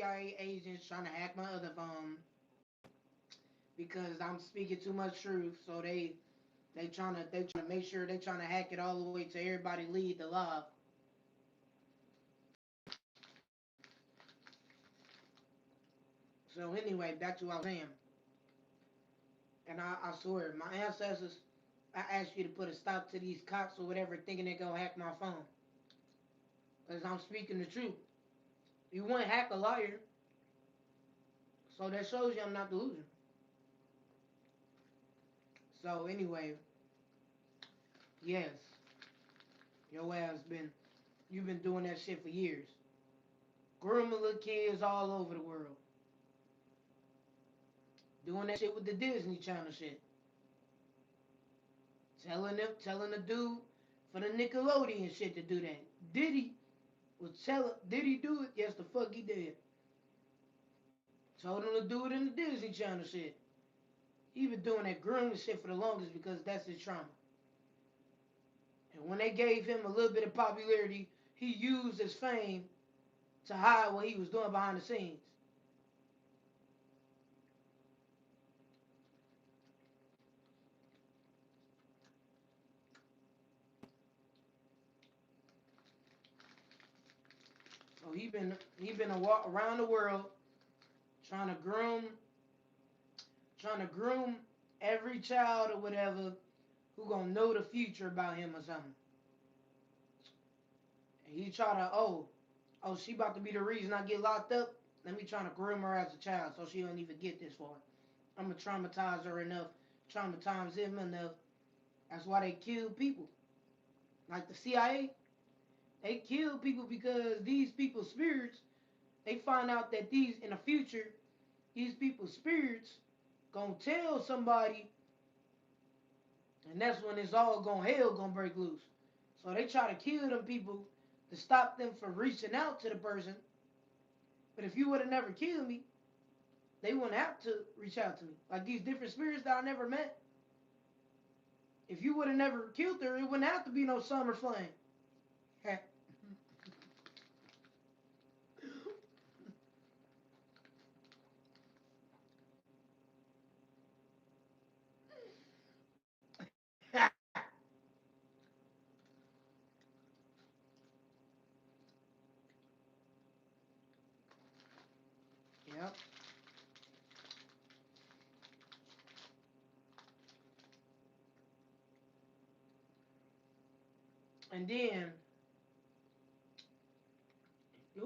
CIA agents trying to hack my other phone because I'm speaking too much truth. So they trying to make sure they trying to hack it all the way to everybody lead the live. So anyway, back to what I was saying. And I swear, my ancestors, I asked you to put a stop to these cops or whatever thinking they gonna hack my phone. Because I'm speaking the truth. You wouldn't hack a liar. So that shows you I'm not delusional. So anyway, yes, your ass you've been doing that shit for years. Grooming little kids all over the world. Doing that shit with the Disney Channel shit. Telling the dude for the Nickelodeon shit to do that. Did he do it? Yes, the fuck he did. Told him to do it in the Disney Channel shit. He been doing that grooming shit for the longest because that's his trauma. And when they gave him a little bit of popularity, he used his fame to hide what he was doing behind the scenes. So he been a walk around the world trying to groom trying to groom every child or whatever who gonna know the future about him or something. And he try to she about to be the reason I get locked up. Let me try to groom her as a child so she don't even get this far. I'm gonna traumatize her enough, traumatize him enough. That's why they kill people. Like the CIA, they kill people because these people's spirits, they find out that these in the future, these people's spirits gonna tell somebody, and that's when it's all gonna hell gonna break loose. So they try to kill them people to stop them from reaching out to the person. But if you would have never killed me, they wouldn't have to reach out to me. Like these different spirits that I never met. If you would have never killed her, it wouldn't have to be no summer flame. Yep. And then, yep,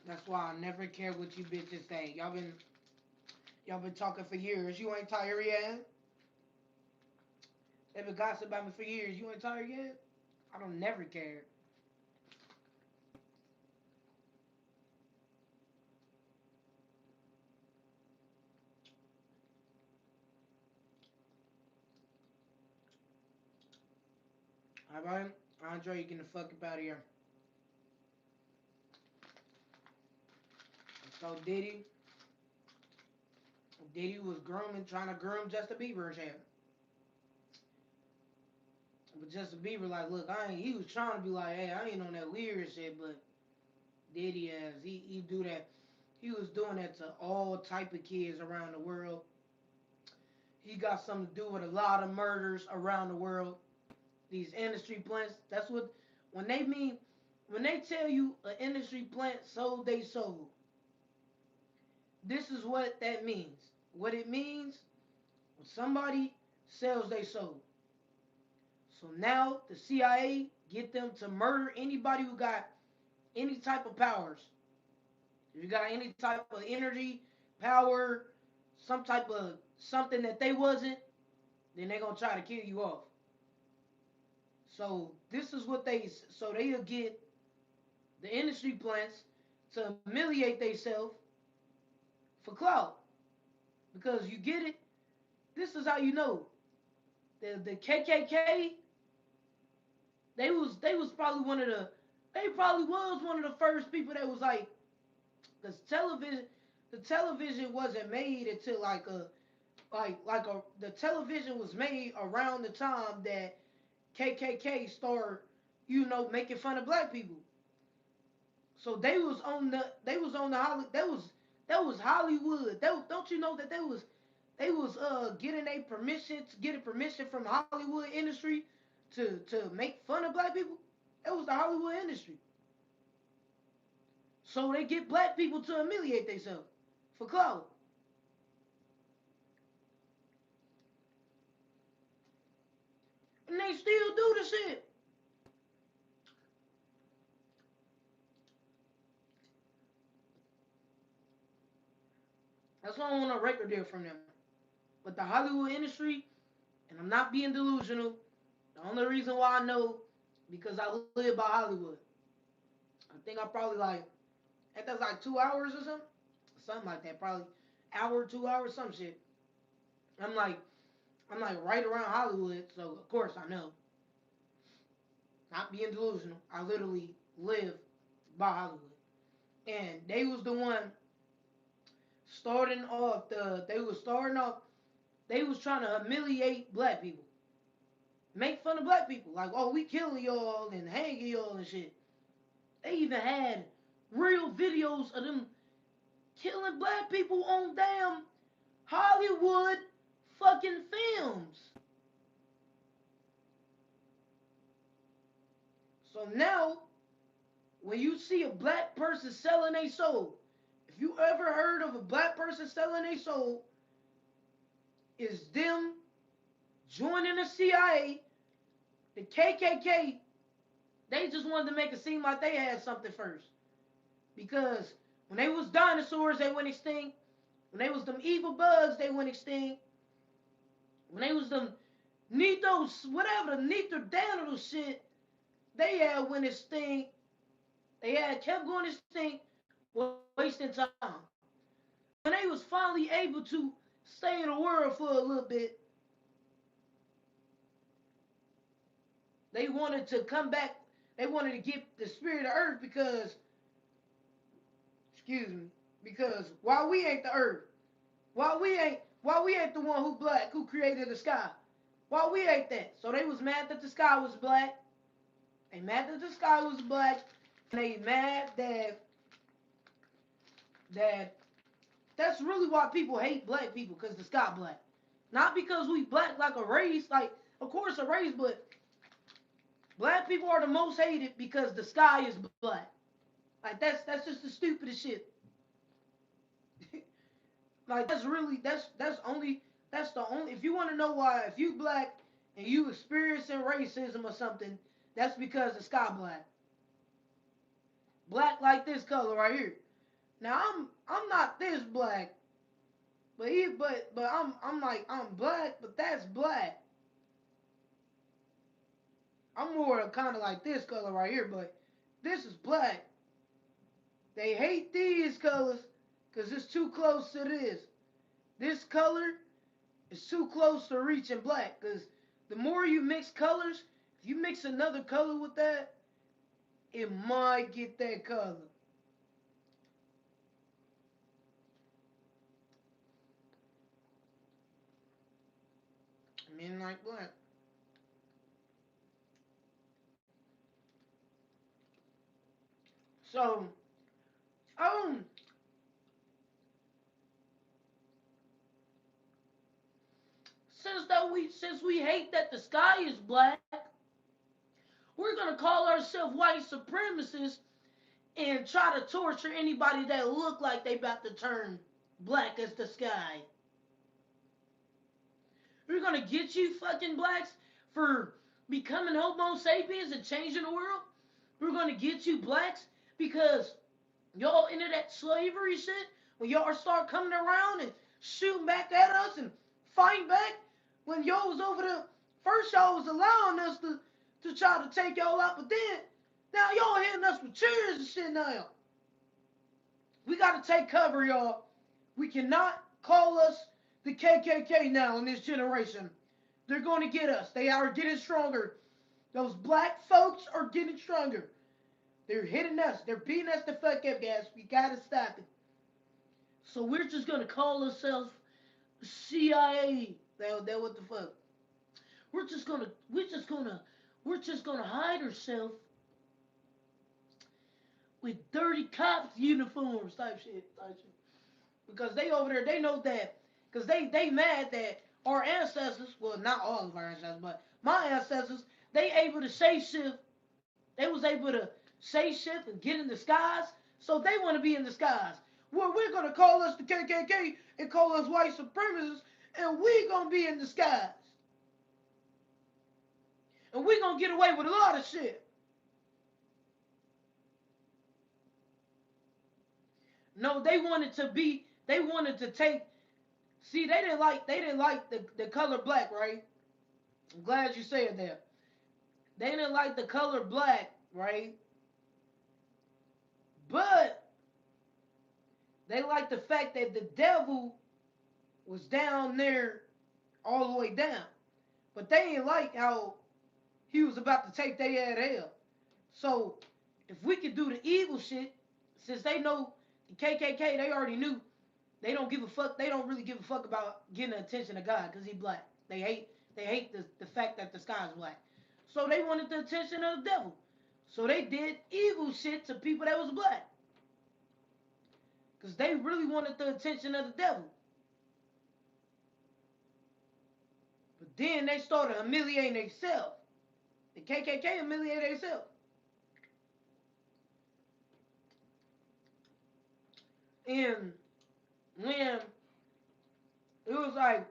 that's why I never care what you bitches say. Y'all been talking for years. You ain't tired yet. They've been gossiping about me for years. You ain't tired yet. I don't never care. All right, Andre, you getting the fuck up out of here. So Diddy was grooming, trying to groom Justin Bieber and shit. But Justin Bieber, like, look, I ain't. He was trying to be like, hey, I ain't on that weird shit, but Diddy as he do that. He was doing that to all type of kids around the world. He got something to do with a lot of murders around the world. These industry plants. That's what when they mean when they tell you an industry plant sold they sold. This is what that means. What it means when somebody sells they soul. So now the CIA get them to murder anybody who got any type of powers. If you got any type of energy, power, some type of something that they wasn't, then they're gonna try to kill you off. So this is what they'll get the industry plants to humiliate themselves for clout. Because you get it, this is how you know. The KKK, they was probably one of the first people that was like, because the television wasn't made until like The television was made around the time that KKK started, you know, making fun of black people. So they was on the that was Hollywood. Don't you know that they was getting a permission to getting permission from Hollywood industry to make fun of black people? That was the Hollywood industry. So they get black people to humiliate themselves for clout. And they still do the shit. That's why I want a record deal from them. But the Hollywood industry, and I'm not being delusional, the only reason why I know because I live by Hollywood. I think I probably like, I think that's like 2 hours or something. Something like that. Probably hour, 2 hours, some shit. I'm like, I'm like right around Hollywood, so of course I know. Not being delusional. I literally live by Hollywood. And they was the one they was trying to humiliate black people. Make fun of black people. Like, oh, we killing y'all and hanging y'all and shit. They even had real videos of them killing black people on damn Hollywood fucking films. So now, when you see a black person selling a soul, if you ever heard of a black person selling a soul, is them joining the CIA, the KKK. They just wanted to make it seem like they had something first. Because when they was dinosaurs, they went extinct. When they was them evil bugs, they went extinct. When they was them Nethos, whatever the Neanderthal shit, they had went extinct. They had kept going extinct, wasting time. When they was finally able to stay in the world for a little bit, they wanted to come back. They wanted to get the spirit of Earth because, excuse me, because while we ain't the Earth, while we ain't the one who black, who created the sky, while we ain't that. So they was mad that the sky was black. They mad that the sky was black, and they mad that that's really why people hate black people because the sky black. Not because we black like a race, like of course a race, but black people are the most hated because the sky is black. Like that's just the stupidest shit. Like that's really that's the only if you want to know why if you black and you experiencing racism or something, that's because the sky black. Black like this color right here. Now I'm not this black, but I'm like I'm black, but that's black. I'm more kind of like this color right here, but this is black. They hate these colors because it's too close to this. This color is too close to reaching black because the more you mix colors, if you mix another color with that, it might get that color. Men like black. So, um, since we hate that the sky is black, we're gonna call ourselves white supremacists and try to torture anybody that look like they about to turn black as the sky. We're gonna get you fucking blacks for becoming Homo sapiens and changing the world. We're gonna get you blacks because y'all into that slavery shit. When y'all start coming around and shooting back at us and fighting back, when y'all was over the first y'all was allowing us to try to take y'all out, but then now y'all hitting us with cheers and shit now. We gotta take cover, y'all. We cannot call us the KKK now in this generation. They're going to get us. They are getting stronger. Those black folks are getting stronger. They're hitting us. They're beating us the fuck up, guys. We gotta stop it. So we're just gonna call ourselves CIA. That what the fuck? We're just gonna, we're just gonna, we're just gonna hide ourselves with dirty cops uniforms type shit. Because they over there, they know that, because they mad that our ancestors, well, not all of our ancestors, but my ancestors, they able to say shit. They was able to say shit and get in the skies, so they want to be in the skies. Well, we're gonna call us the KKK and call us white supremacists, and we gonna be in the skies, and we gonna get away with a lot of shit. No, they wanted to be. They wanted to take. See, They didn't like the color black, right? I'm glad you said that. They didn't like the color black, right? But they liked the fact that the devil was down there all the way down. But they didn't like how he was about to take their head hell. So if we could do the evil shit, since they know the KKK, they already knew they don't give a fuck. They don't really give a fuck about getting the attention of God because he black. They hate the fact that the sky is black. So they wanted the attention of the devil. So they did evil shit to people that was black because they really wanted the attention of the devil. But then they started humiliating themselves. The KKK humiliated themselves. And when it was like,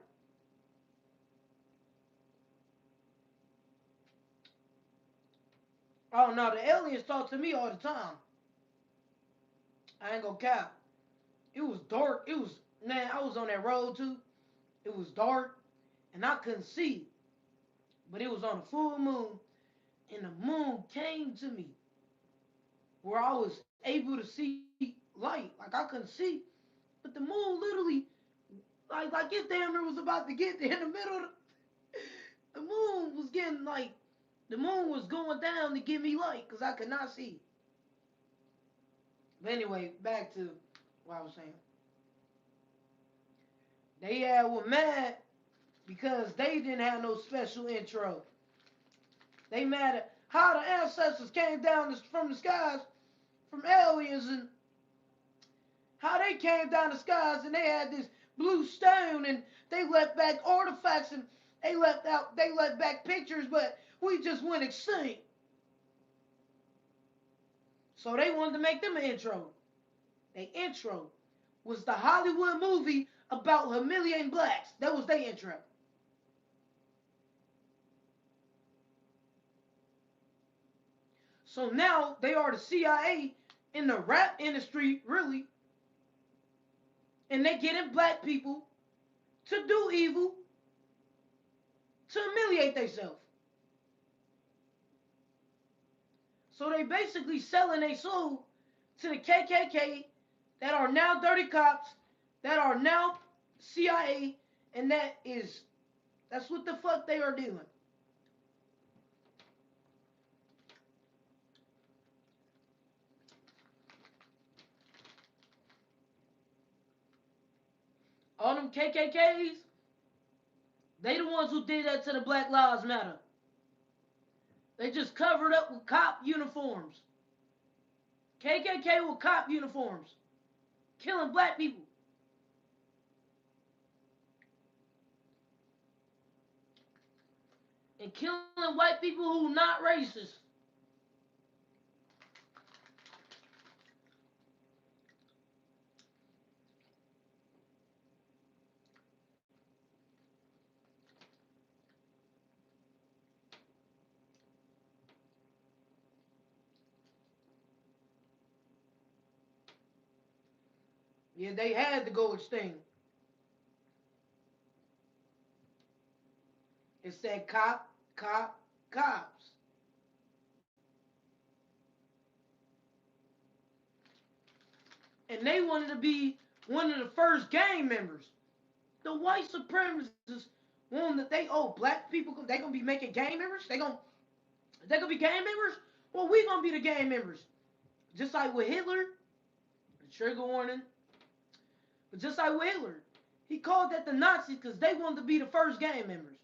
oh no, the aliens talk to me all the time. I ain't gonna cap. It was dark. It was, man, I was on that road too. It was dark and I couldn't see. But it was on a full moon and the moon came to me where I was able to see light. Like I couldn't see. But the moon literally, like it damn near was about to get there in the middle of the moon was getting like, the moon was going down to give me light because I could not see. But anyway, back to what I was saying. They were mad because they didn't have no special intro. They mad at how the ancestors came down from the skies from aliens and how they came down the skies and they had this blue stone and they left back artifacts and they left back pictures, but we just went extinct. So they wanted to make them an intro. Their intro was the Hollywood movie about humiliating blacks. That was their intro. So now they are the CIA in the rap industry, really, and they getting black people to do evil, to humiliate themselves. So they basically selling their soul to the KKK that are now dirty cops, that are now CIA, and that's what the fuck they are doing. All them KKKs, they the ones who did that to the Black Lives Matter. They just covered up with cop uniforms. KKK with cop uniforms, killing black people. And killing white people who not racist. Yeah, they had to go extinct. It said cop, cop, cops. And they wanted to be one of the first gang members. The white supremacists wanted that they, oh, black people, they gonna be making gang members? They gonna be gang members? Well, we gonna be the gang members. Just like with Hitler, trigger warning, but just like with Hitler, He called that the Nazis because they wanted to be the first gang members.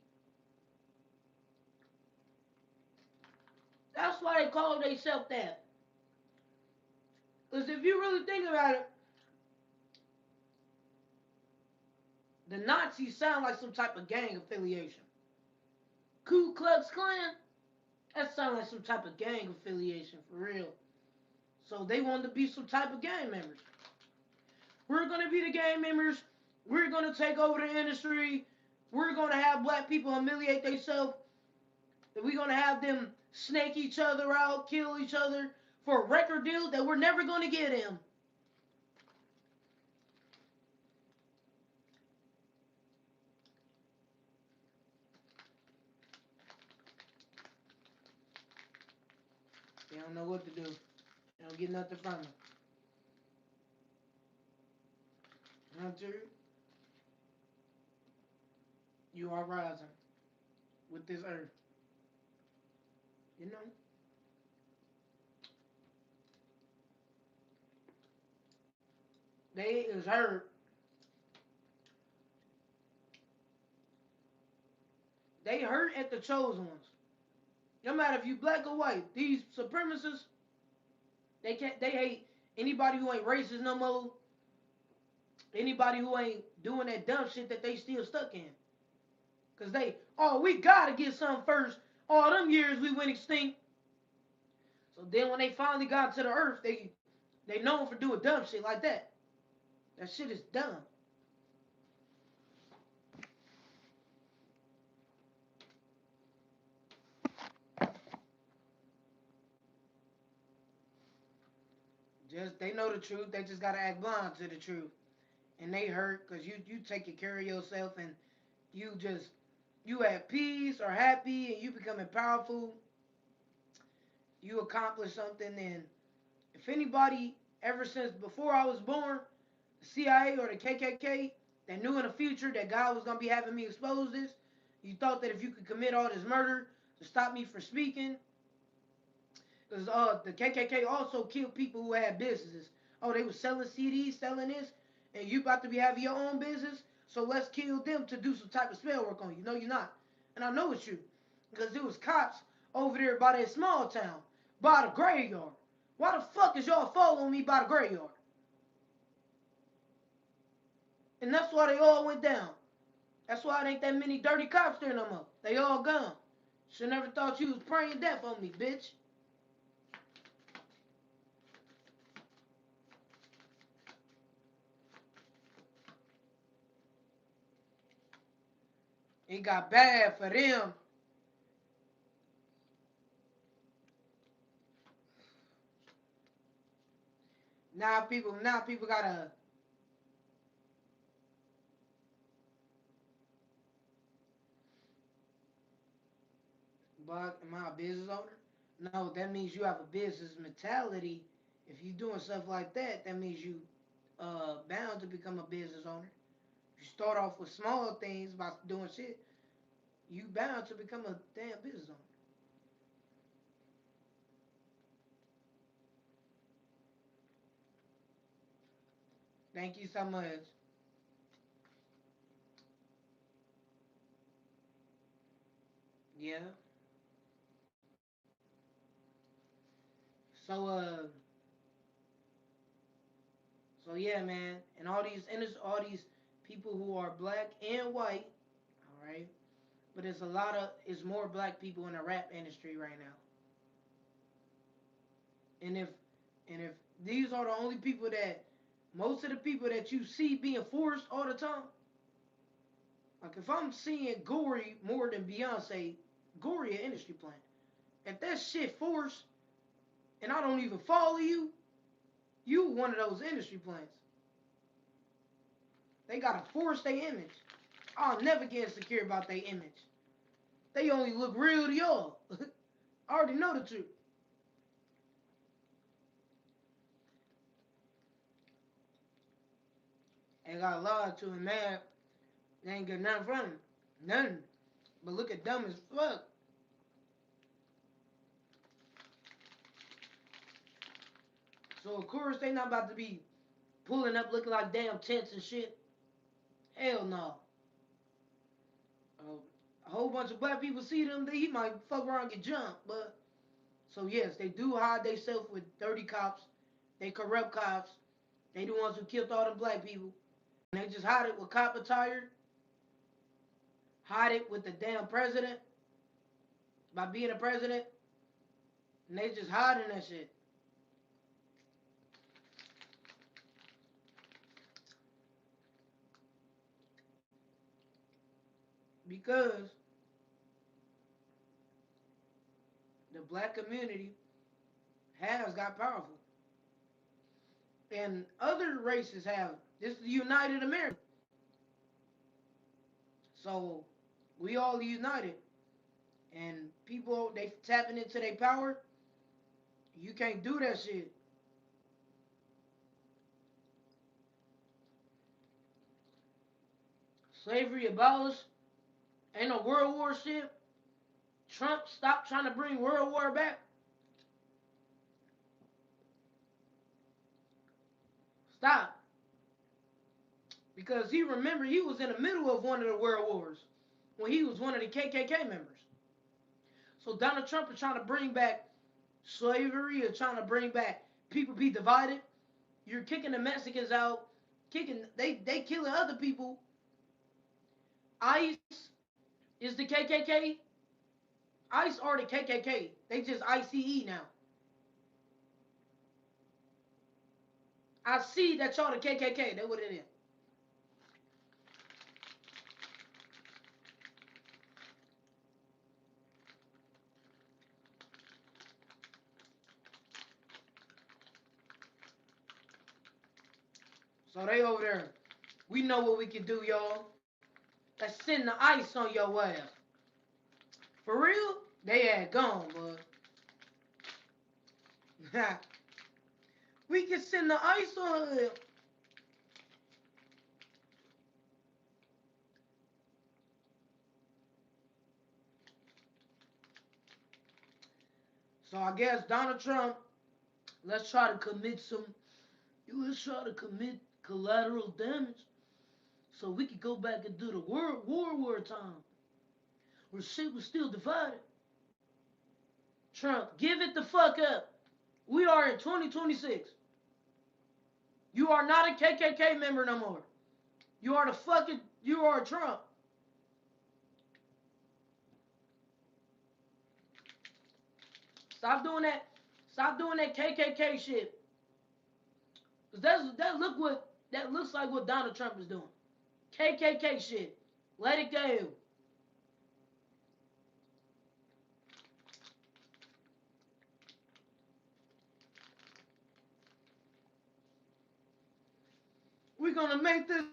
That's why they call themselves that. Because if you really think about it, the Nazis sound like some type of gang affiliation. Ku Klux Klan, that sounds like some type of gang affiliation for real. So they wanted to be some type of gang members. We're gonna be the gang members. We're gonna take over the industry. We're gonna have black people humiliate themselves. We're gonna have them snake each other out, kill each other for a record deal that we're never gonna get them. They don't know what to do. They don't get nothing from it. Hunter, you are rising with this earth. You know? They is hurt. They hurt at the chosen ones. No matter if you black or white, these supremacists, they hate anybody who ain't racist no more. Anybody who ain't doing that dumb shit that they still stuck in. Cause we gotta get some first. All them years we went extinct. So then when they finally got to the earth, they known for doing dumb shit like that. That shit is dumb. Just they know the truth. They just gotta act blind to the truth, and they hurt because you taking care of yourself and you at peace or happy and you becoming powerful. You accomplish something, and if anybody ever since before I was born, the CIA or the KKK that knew in the future that God was gonna be having me expose this, you thought that if you could commit all this murder to stop me from speaking, because the KKK also killed people who had businesses. Oh, they were selling CDs, selling this, and you about to be having your own business. So let's kill them to do some type of spell work on you. No, you're not. And I know it's you, because there was cops over there by that small town, by the graveyard. Why the fuck is y'all following me by the graveyard? And that's why they all went down. That's why it ain't that many dirty cops there no more. They all gone. Should never thought you was praying death on me, bitch. It got bad for them. Now people gotta. But am I a business owner? No, that means you have a business mentality. If you're doing stuff like that, that means you bound to become a business owner. You start off with small things by doing shit. You bound to become a damn business owner. Thank you so much. Yeah. So so yeah, man, all these people who are black and white, all right. But it's more black people in the rap industry right now. And if these are the only people that most of the people that you see being forced all the time, like if I'm seeing Gory more than Beyonce, Gory an industry plant. If that shit forced and I don't even follow you, you one of those industry plants. They gotta force their image. I'll never get insecure about their image. They only look real to y'all. I already know the truth. Ain't got a lot to him, man. They ain't get nothing from him. Nothing. But look at dumb as fuck. So of course they not about to be pulling up looking like damn tents and shit. Hell no. A whole bunch of black people see them, he might fuck around and get jumped. But so yes, they do hide themselves with dirty cops. They corrupt cops. They the ones who killed all them black people. And they just hide it with cop attire, hide it with the damn president by being a president, and they just hiding that shit. Because the black community has got powerful. And other races have. This is the United America. So we all united. And people, they tapping into their power. You can't do that shit. Slavery abolished. Ain't no World War shit. Trump stopped trying to bring World War back. Stop. Because he remembered he was in the middle of one of the world wars when he was one of the KKK members. So Donald Trump is trying to bring back slavery or trying to bring back people be divided. You're kicking the Mexicans out, they killing other people. ICE is the KKK. ICE are the KKK. They just ICE now. I see that y'all the KKK. That's what it is. So they over there. We know what we can do, y'all. Let's send the ice on your ass. For real? They had gone, but we can send the ice on him. So I guess Donald Trump, let's try to commit some. Let's try to commit collateral damage, so we could go back and do the war time, where shit was still divided. Trump, give it the fuck up. We are in 2026. You are not a KKK member no more. You are Trump. Stop doing that. Stop doing that KKK shit. Cause that looks like what Donald Trump is doing. KKK shit. Let it go. We're gonna make this.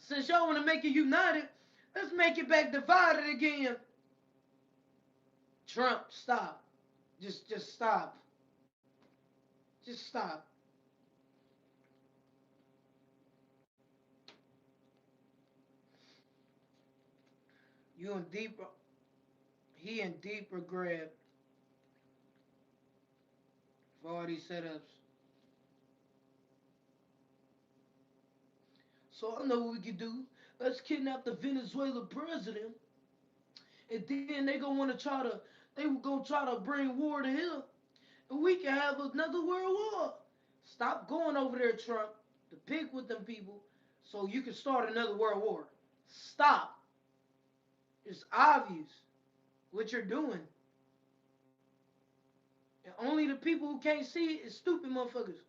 Since y'all wanna make it united, let's make it back divided again. Trump, stop. Just stop. Just stop. You in deep. He in deep regret for all these setups. So I know what we can do. Let's kidnap the Venezuela president, and then they gonna try to bring war to him, and we can have another world war. Stop going over there, Trump, to pick with them people, so you can start another world war. Stop. It's obvious what you're doing. And only the people who can't see it is stupid motherfuckers.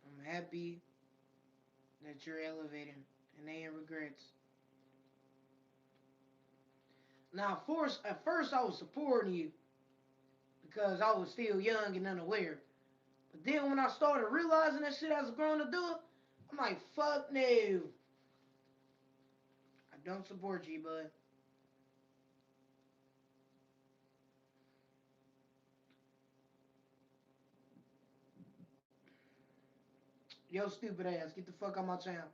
I'm happy that you're elevating and they ain't regrets. Now, at first I was supporting you because I was still young and unaware. But then when I started realizing that shit as a grown adult, I'm like, fuck no. I don't support you, bud. Yo, stupid ass, get the fuck out my channel.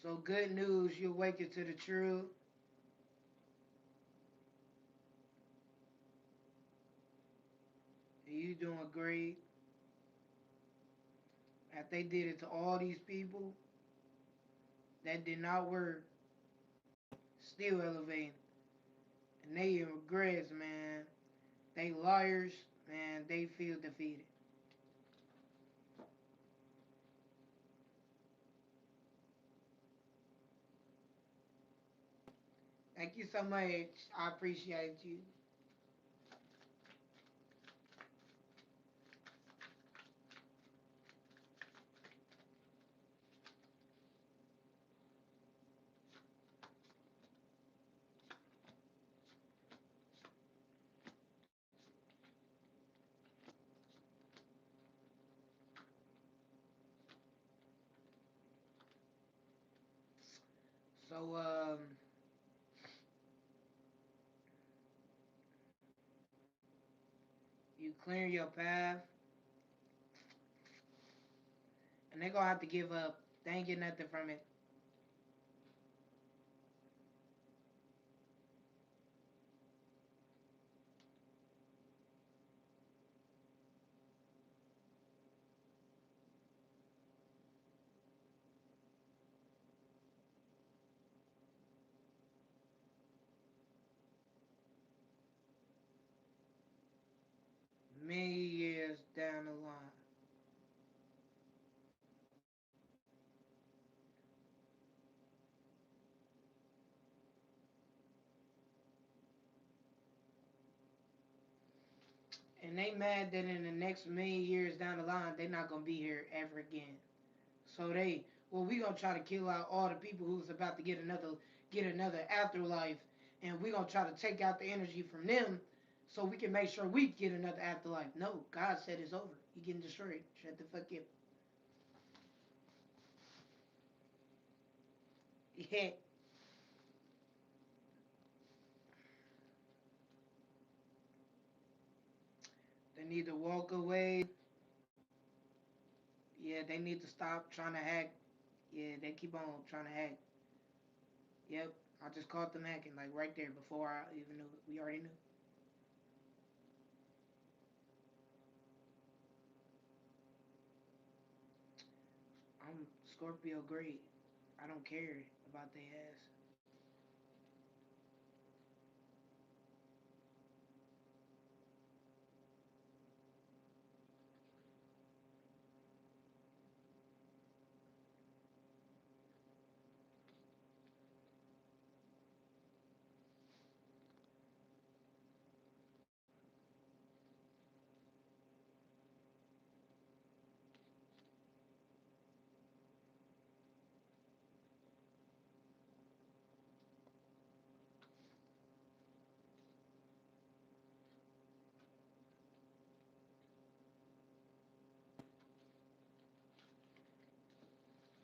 So good news, you awaken to the truth. You doing great. If they did it to all these people that did not work, still elevating, and they in regrets, man. They liars, man. They feel defeated. Thank you so much. I appreciate you. So, you clear your path, and they gonna have to give up. They ain't getting nothing from it. Many years down the line. And they mad that in the next million years down the line, they not gonna be here ever again. So well, we gonna try to kill out all the people who's about to get another afterlife, and we gonna try to take out the energy from them, so we can make sure we get another afterlife. No, God said it's over. You getting destroyed. Shut the fuck up. Yeah, they need to walk away. Yeah, they need to stop trying to hack. Yeah, they keep on trying to hack. Yep, I just caught them hacking like right there before I even knew it. We already knew. I'm Scorpio great. I don't care about their ass.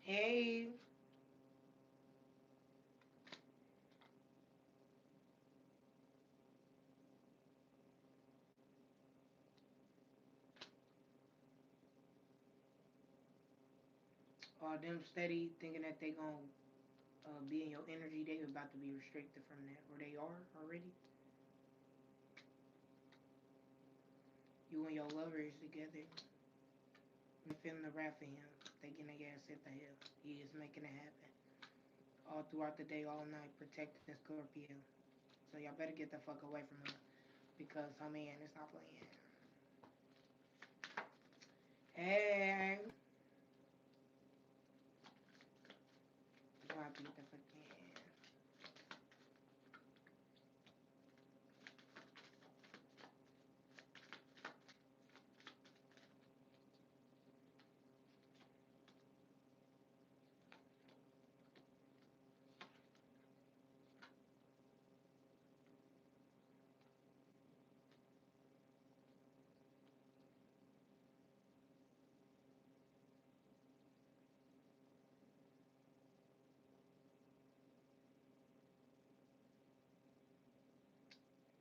Hey, them steady thinking that they gonna be in your energy, they about to be restricted from that, or they are already. You and your lover is together. I'm feeling the wrath of him, thinking they ass hit the hell. He is making it happen all throughout the day, all night, protecting Scorpio. So y'all better get the fuck away from him because I mean it's not playing. Hey, you gonna have to get the fuck in.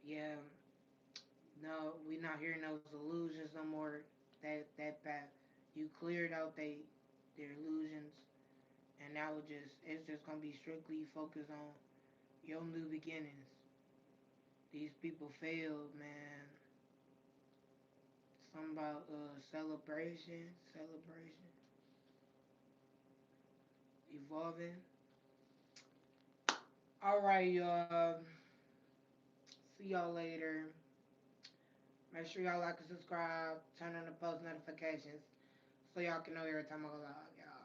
Yeah, no, we not hearing those illusions no more. That path, you cleared out their illusions, and now it's just gonna be strictly focused on your new beginnings. These people failed, man. Something about celebration, evolving. All right, y'all. See y'all later. Make sure y'all like and subscribe. Turn on the post notifications so y'all can know every time I go live, y'all.